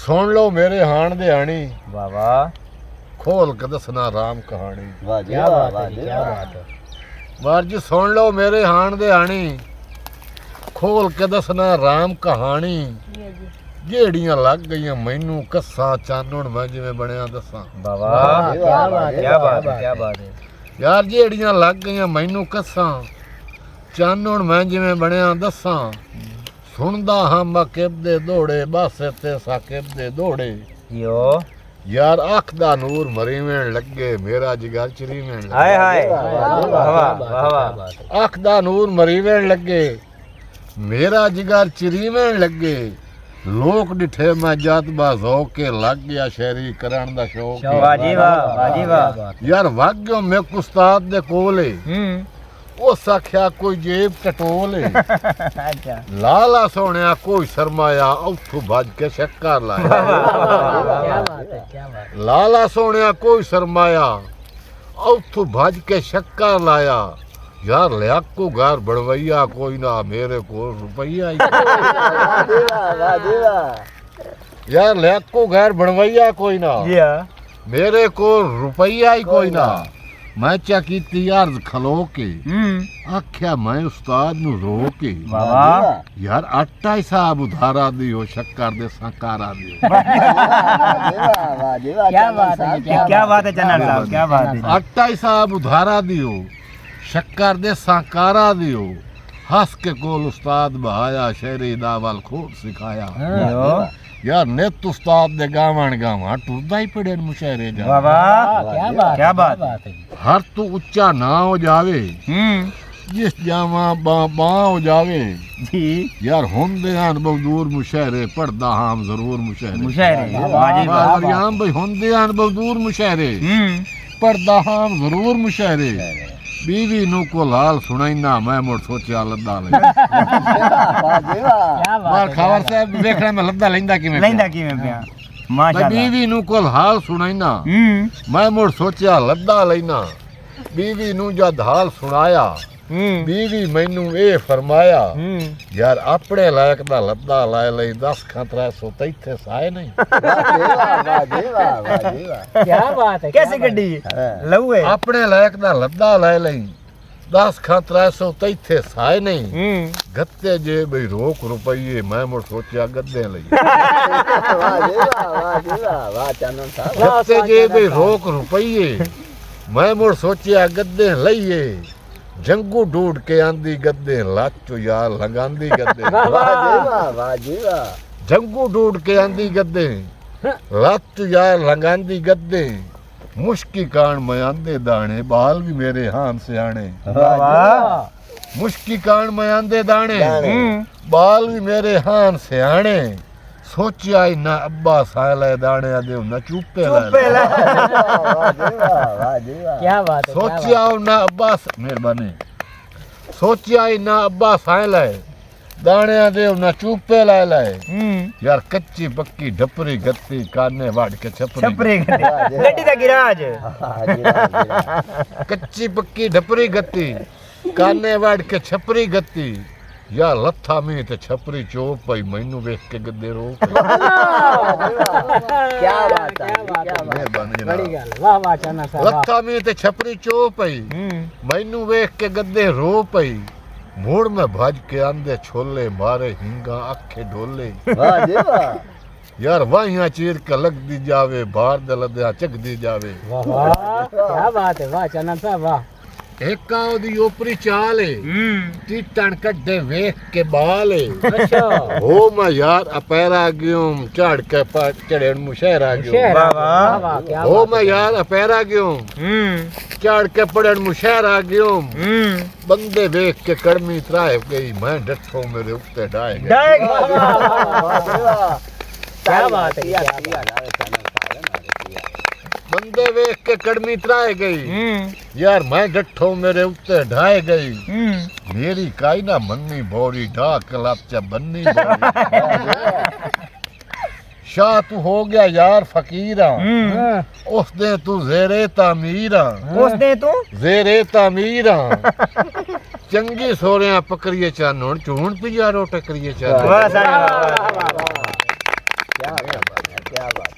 ਸੁਣ ਲਓ ਮੇਰੇ ਹਾਣ ਦੇ ਆਣੀ ਵਾਹ ਵਾਹ ਖੋਲ ਕੇ ਦੱਸਣਾ ਰਾਮ ਕਹਾਣੀ ਵਾਹ ਜੀ ਵਾਹ ਵਾਹ ਜੀ ਵਾਹ ਵਾਰ ਜੀ ਸੁਣ ਲਓ ਮੇਰੇ ਹਾਣ ਦੇ ਆਣੀ ਖੋਲ ਕੇ ਦੱਸਣਾ ਰਾਮ ਕਹਾਣੀ ਜਿਹੜੀਆਂ ਲੱਗ ਗਈਆਂ ਮੈਨੂੰ ਕੱਸਾਂ ਚਾਨਣ ਮੈਂ ਜਿਵੇਂ ਬਣਿਆ ਦੱਸਾਂ ਵਾਹ ਵਾਹ ਕੀ ਬਾਤ ਹੈ ਕੀ ਬਾਤ ਹੈ ਯਾਰ ਜਿਹੜੀਆਂ ਲੱਗ ਗਈਆਂ ਮੈਨੂੰ ਕੱਸਾਂ ਚਾਨਣ ਮੈਂ ਜਿਵੇਂ ਬਣਿਆ ਦੱਸਾਂ ਸੁਣਦਾ ਹਾਂ ਮਕਿਬ ਦੇ ਦੌੜੇ ਬਾਸੇ ਤੇ ਸਾਕਿਬ ਦੇ ਦੌੜੇ ਯੋ ਯਾਰ ਅੱਖ ਦਾ ਨੂਰ ਮਰੀਵੇਂ ਲੱਗੇ ਮੇਰਾ ਜਿਗਰ ਚਰੀਵੇਂ ਲੱਗੇ ਹਾਏ ਹਾਏ ਵਾਹ ਵਾਹ ਵਾਹ ਅੱਖ ਦਾ ਨੂਰ ਮਰੀਵੇਂ ਲੱਗੇ ਮੇਰਾ ਜਿਗਰ ਚਰੀਵੇਂ ਲੱਗੇ ਲੋਕ ਡਿਠੇ ਮੈਂ ਜਦ ਬਾਜ਼ੋ ਕੇ ਲੱਗ ਗਿਆ ਸ਼ਹਿਰੀ ਕਰਨ ਦਾ ਸ਼ੌਕ ਵਾਹ ਜੀ ਵਾਹ ਯਾਰ ਵਾਗਿਓ ਮੈਂ ਉਸਤਾਦ ਦੇ ਕੋਲੇ ਉਸ ਆਖਿਆ ਕੋਈ ਜੇਬ ਟਟੋਲੇ ਅੱਛਾ ਲਾਲਾ ਸੋਹਣਿਆ ਕੋਈ ਸਰਮਾਇਆ ਉੱਥੋਂ ਭੱਜ ਕੇ ਸ਼ੱਕਰ ਲਾਇਆ ਲਾਲਾ ਸੋਹਣਿਆ ਕੋਈ ਸਰਮਾਇਆ ਉੱਥੋਂ ਭੱਜ ਕੇ ਸ਼ੱਕਰ ਲਾਇਆ ਯਾਰ ਲਿਆਕੂ ਘਰ ਬਣਵਈਆ ਕੋਈ ਨਾ ਮੇਰੇ ਕੋਲ ਰੁਪਈਆ ਹੀ ਯਾਰ ਲਿਆਕੂ ਘਰ ਬਣਵਈਆ ਕੋਈ ਨਾ ਮੇਰੇ ਕੋਲ ਰੁਪਈਆ ਹੀ ਕੋਈ ਨਾ ਮੈਂ ਚਾ ਕੀਤੀ ਅਰਜ਼ ਖਲੋ ਕੇ ਆਖਿਆ ਮੈਂ ਉਸਤਾਦ ਨੂੰ ਰੋ ਕੇ ਯਾਰ ਆਟਾ ਹੀ ਸਾਹਿਬ ਉਧਾਰਾ ਦਿਓ ਸ਼ੱਕਰ ਦੇ ਸੰਕਾਰਾ ਦਿਓ ਕੀ ਬਾਤ ਹੈ ਜਨਾਬ ਸਾਹਿਬ ਕੀ ਬਾਤ ਹੈ ਆਟਾ ਹੀ ਸਾਹਿਬ ਉਧਾਰਾ ਦਿਓ ਸ਼ੱਕਰ ਦੇ ਸੰਕਾਰਾ ਦਿਓ ਹੱਸ ਕੇ ਕੋਲ ਉਸਤਾਦ ਬਹਾਇਆ ਸ਼ਹਿਰੀ ਦਾ ਵੱਲ ਖੂਬ ਸਿਖਾਇਆ ਯਾਰ ਨਿਤ ਉਸਤਾਦ ਦੇ ਗਾਵਣ ਗਾਵਾਂ ਟੁਰਦਾ ਹੀ ਪੜੇ ਮੁਸ਼ਾਇਰੇ ਜਾ ਵਾਹ ਵਾਹ ਕੀ ਬਾਤ ਹੈ ਹਰ ਤੂੰ ਉੱਚਾ ਨਾ ਹੋ ਜਾਵੇ ਜਿਸ ਜਾਵਾਂ ਬਾਂ ਹੋ ਜਾਵੇ ਜੀ ਯਾਰ ਹੁੰਦੇ ਹਨ ਬਦੂਰ ਮੁਸ਼ਾਇਰੇ ਪੜਦਾ ਹਾਂ ਜ਼ਰੂਰ ਮੁਸ਼ਾਇਰੇ ਵਾਹ ਜੀ ਵਾਹ ਬਈ ਹੁੰਦੇ ਹਨ ਬਦੂਰ ਮੁਸ਼ਾਇਰੇ ਪੜਦਾ ਹਾਂ ਜ਼ਰੂਰ ਮੁਸ਼ਾਇਰੇ बीवी नु को लाल सुनाइना मैं मोड़ सोचा लद्दा ले मार खबर से देखने में लद्दा लेंदा किवें पिया माशाल्लाह बीवी नु को हाल सुनाइना मैं मोड़ सोचा लद्दा लेना बीवी नु जद हाल सुनाया बीवी मैनू ए फरमाया यार अपने लायक दा लद्दा लाए लई 10 खातरा सो तैथे साए नहीं क्या बात है कैसे गड्डी लऊ है अपने लायक दा लद्दा लाए लई 10 खातरा सो तैथे साए नहीं गत्ते जे बई रोक रुपये मैं मुड़ सोचा गद्दे लई गत्ते जे बई रोक रुपये मैं मुड़ सोचा गद्दे लईए जंगू ढूंढ के आंदी गद्दे लाचो यार लगांदी गद्दे जंगू ढूंढ के आंदी गद्दे लाचो यार लगांदी गद्दे मुश्की कान में आंदे दाने बाल भी मेरे हाथ से आने मुश्की कान में आंदे दाने बाल भी मेरे हाथ से आने सोचिया ही ना अब्बा साले दाने दे ना चुप्पे ला क्या बात है सोचिया ना अब्बा मेहरबानी सोचिया ही ना अब्बा साले दाने दे ना चुप्पे लाए यार कच्ची पक्की ढपरी गत्ती काने वाड़ के छपरी गड्डी दा गिराज कच्ची पक्की ढपरी गत्ती काने वाड़ के छपरी गत्ती यार लथा में ते छपरी चोप पई मैनू वेख के गद्दे रो क्या बात है मेहरबानी बड़ी गल वाह वाह चाना साहब लथा में ते छपरी चोप पई मैनू वेख के गद्दे रो पई मोड़ में भज के आंदे छोले मारे हिंगा आखे ढोले यार वाहियां चीर के लग दी जावे बाहर दे लद्या चक दी जावे वाह क्या बात है वाह चाना साहब वाह एक ओदी ओपरी चाल है टीटन कड्डे वेख के बाल है अच्छा हो मैं यार अपैरा गयो चढ़ के चढ़े मुशहर आ गयो वाह वाह क्या हो मैं यार अपैरा गयो चढ़ के पड़न मुशहर आ गयो बंदे वेख के कड़मी त्राए गई मैं डठो मेरे उत्ते डाए क्या बात है बंदे वेख के कड़मी त्राए गई यार मैं डठो मेरे उत्ते ढाए गई मेरी काई ना मन्नी बोरी ढाक लाचा बन्नी शाह तू हो गया यार फकीरा उस दे तू जेरे तामीरा उस दे तू जेरे तामीरा चंगी सोरियां पकड़िए चानण चूण पिया रो टकरिए चानण वाह साहब क्या बात है, क्या बात